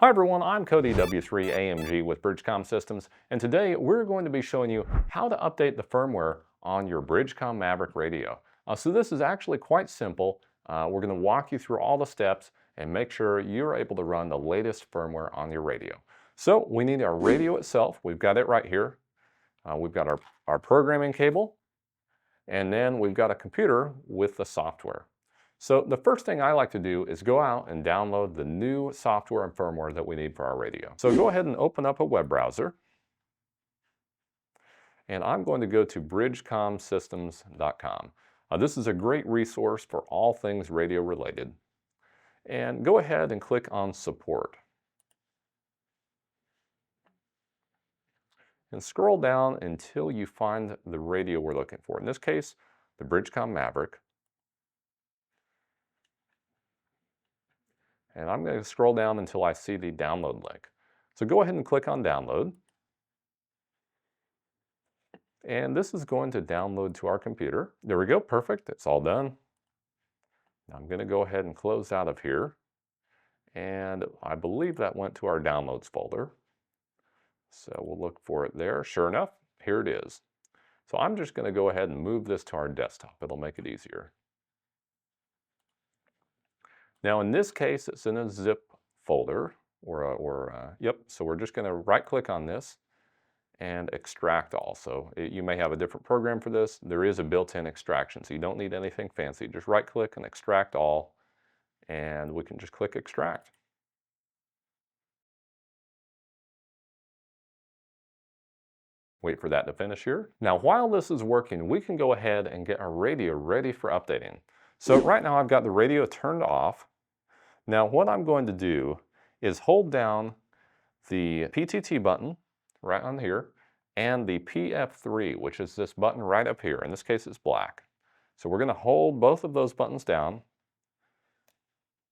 Hi everyone, I'm Cody W3AMG with BridgeCom Systems, and today we're going to be showing you how to update the firmware on your BridgeCom Maverick radio. So this is actually quite simple. We're going to walk you through all the steps and make sure you're able to run the latest firmware on your radio. So we need our radio itself. We've got it right here. We've got our programming cable, and then we've got a computer with the software. So the first thing I like to do is go out and download the new software and firmware that we need for our radio. So go ahead and open up a web browser. And I'm going to go to bridgecomsystems.com. This is a great resource for all things radio related. And go ahead and click on support. And scroll down until you find the radio we're looking for. In this case, the BridgeCom Maverick. And I'm going to scroll down until I see the download link. So go ahead and click on download. And this is going to download to our computer. There we go, perfect, it's all done. Now I'm going to go ahead and close out of here. And I believe that went to our downloads folder. So we'll look for it there. Sure enough, here it is. So I'm just going to go ahead and move this to our desktop. It'll make it easier. Now in this case, it's in a zip folder, yep, so we're just going to right click on this and extract all. So you may have a different program for this. There is a built-in extraction, so you don't need anything fancy. Just right click and extract all, and we can just click extract. Wait for that to finish here. Now while this is working, we can go ahead and get our radio ready for updating. So right now I've got the radio turned off. Now what I'm going to do is hold down the PTT button right on here and the PF3, which is this button right up here. In this case it's black. So we're going to hold both of those buttons down,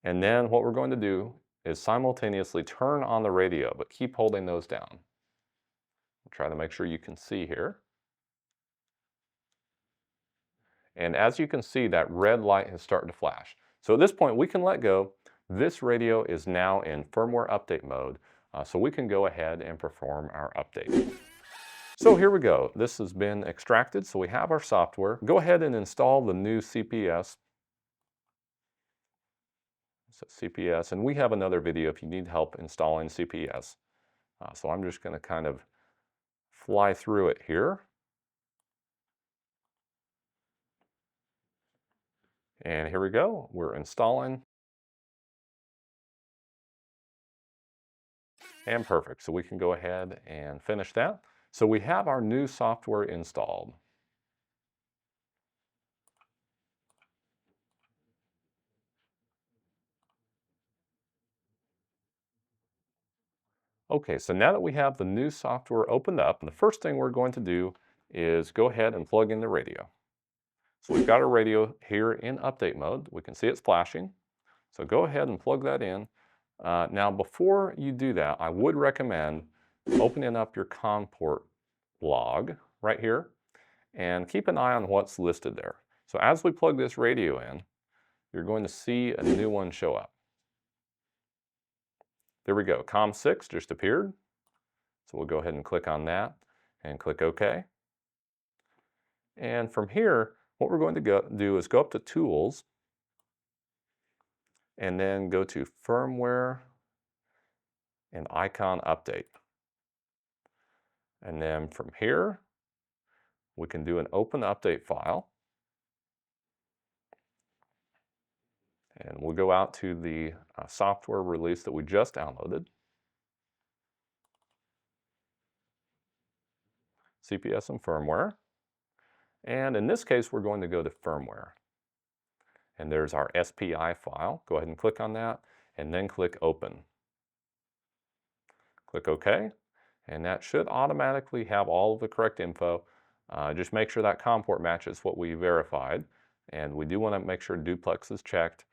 and then what we're going to do is simultaneously turn on the radio, but keep holding those down. I'll try to make sure you can see here. And as you can see, that red light has started to flash. So at this point we can let go. This radio is now in firmware update mode, so we can go ahead and perform our update. So here we go. This has been extracted, so we have our software. Go ahead and install the new CPS. So CPS, and we have another video if you need help installing CPS. So I'm just going to kind of fly through it here. And here we go. We're installing. And perfect. So we can go ahead and finish that. So we have our new software installed. Okay, so now that we have the new software opened up, the first thing we're going to do is go ahead and plug in the radio. So we've got our radio here in update mode. We can see it's flashing. So go ahead and plug that in. Now before you do that, I would recommend opening up your COM port log right here and keep an eye on what's listed there. So as we plug this radio in, you're going to see a new one show up. There we go, COM6 just appeared. So we'll go ahead and click on that and click OK. And from here, what we're going to do is go up to Tools and then go to Firmware and Icon Update. And then from here, we can do an Open Update file. And we'll go out to the software release that we just downloaded. CPS and Firmware. And in this case, we're going to go to Firmware. And there's our SPI file. Go ahead and click on that, and then click Open. Click OK, and that should automatically have all of the correct info. Just make sure that COM port matches what we verified. And we do want to make sure duplex is checked,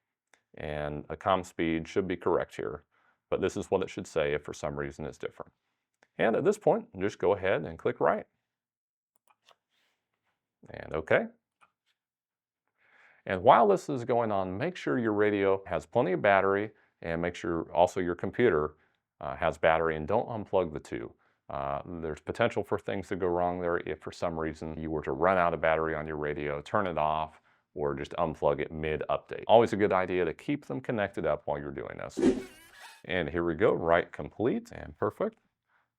and a COM speed should be correct here. But this is what it should say if for some reason it's different. And at this point, just go ahead and click Write. And OK. And while this is going on, make sure your radio has plenty of battery, and make sure also your computer has battery, and don't unplug the two. There's potential for things to go wrong there if for some reason you were to run out of battery on your radio, turn it off, or just unplug it mid-update. Always a good idea to keep them connected up while you're doing this. And here we go, write complete and perfect.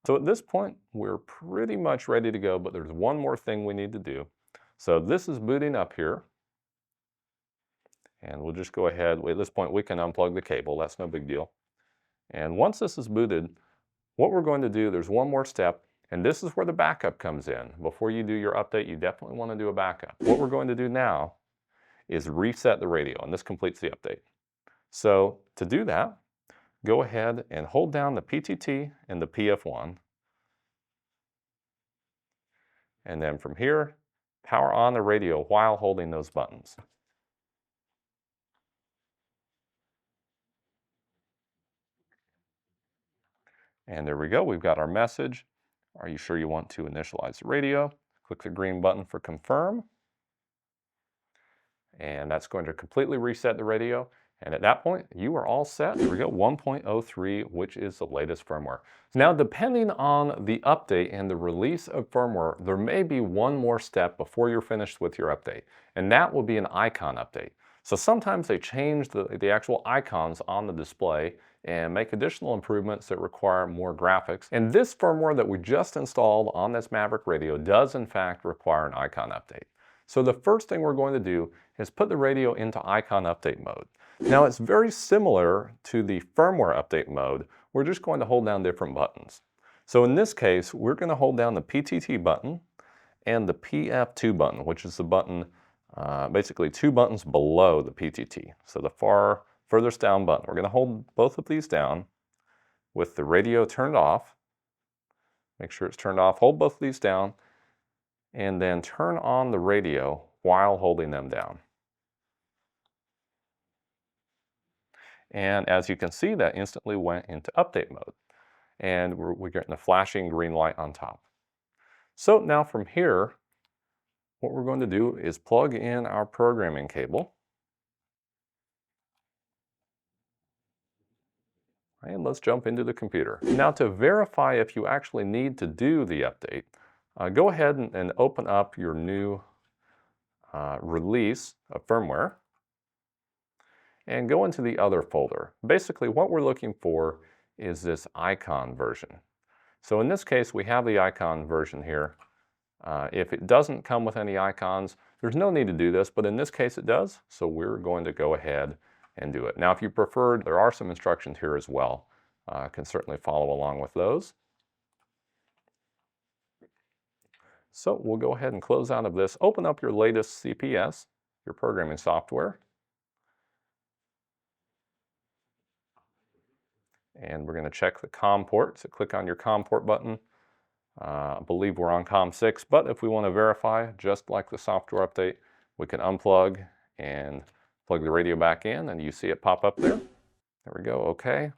So at this point, we're pretty much ready to go, but there's one more thing we need to do. So this is booting up here. And we'll just go ahead, at this point we can unplug the cable, that's no big deal. And once this is booted, what we're going to do, there's one more step, and this is where the backup comes in. Before you do your update, you definitely want to do a backup. What we're going to do now is reset the radio, and this completes the update. So to do that, go ahead and hold down the PTT and the PF1. And then from here, power on the radio while holding those buttons. And there we go, we've got our message. Are you sure you want to initialize the radio? Click the green button for confirm. And that's going to completely reset the radio. And at that point, you are all set. Here we go, 1.03, which is the latest firmware. Now, depending on the update and the release of firmware, there may be one more step before you're finished with your update, and that will be an icon update. So sometimes they change the actual icons on the display and make additional improvements that require more graphics. And this firmware that we just installed on this Maverick radio does in fact require an icon update. So the first thing we're going to do is put the radio into icon update mode. Now it's very similar to the firmware update mode. We're just going to hold down different buttons. So in this case, we're going to hold down the PTT button and the PF2 button, which is the button, basically 2 buttons below the PTT. So the furthest down button. We're going to hold both of these down with the radio turned off. Make sure it's turned off. Hold both of these down and then turn on the radio while holding them down. And as you can see, that instantly went into update mode. And we're getting a flashing green light on top. So now from here, what we're going to do is plug in our programming cable. And let's jump into the computer. Now to verify if you actually need to do the update, go ahead and open up your new release of firmware and go into the other folder. Basically what we're looking for is this icon version. So in this case we have the icon version here. If it doesn't come with any icons, there's no need to do this, but in this case it does, so we're going to go ahead and do it. Now if you prefer, there are some instructions here as well. Can certainly follow along with those. So we'll go ahead and close out of this. Open up your latest CPS, your programming software. And we're going to check the COM port. So click on your COM port button. I believe we're on COM 6, but if we want to verify, just like the software update, we can unplug and plug the radio back in, and you see it pop up there. There we go, okay.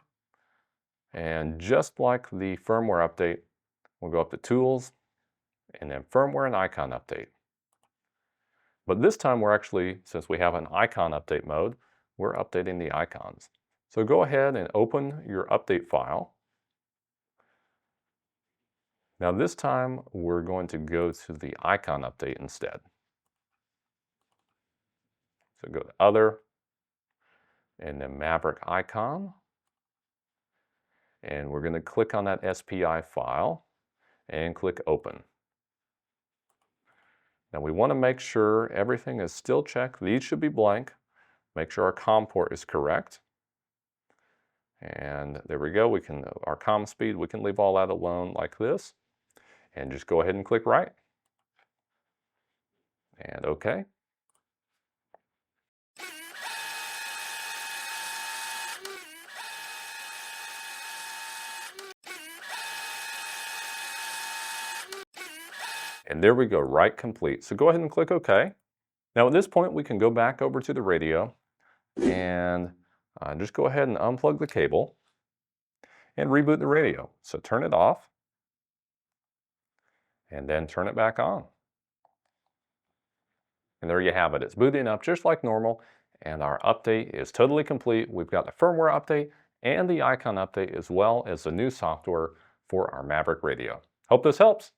And just like the firmware update, we'll go up to Tools, and then Firmware and Icon Update. But this time we're actually, since we have an icon update mode, we're updating the icons. So go ahead and open your update file. Now this time we're going to go to the icon update instead. So go to Other, and then Maverick icon. And we're going to click on that SPI file and click Open. Now we want to make sure everything is still checked. These should be blank. Make sure our COM port is correct. And there we go. Our COM speed, we can leave all that alone like this. And just go ahead and click Write. And OK. And there we go, write complete. So go ahead and click OK. Now at this point, we can go back over to the radio and just go ahead and unplug the cable and reboot the radio. So turn it off and then turn it back on. And there you have it. It's booting up just like normal, and our update is totally complete. We've got the firmware update and the icon update, as well as the new software for our Maverick radio. Hope this helps.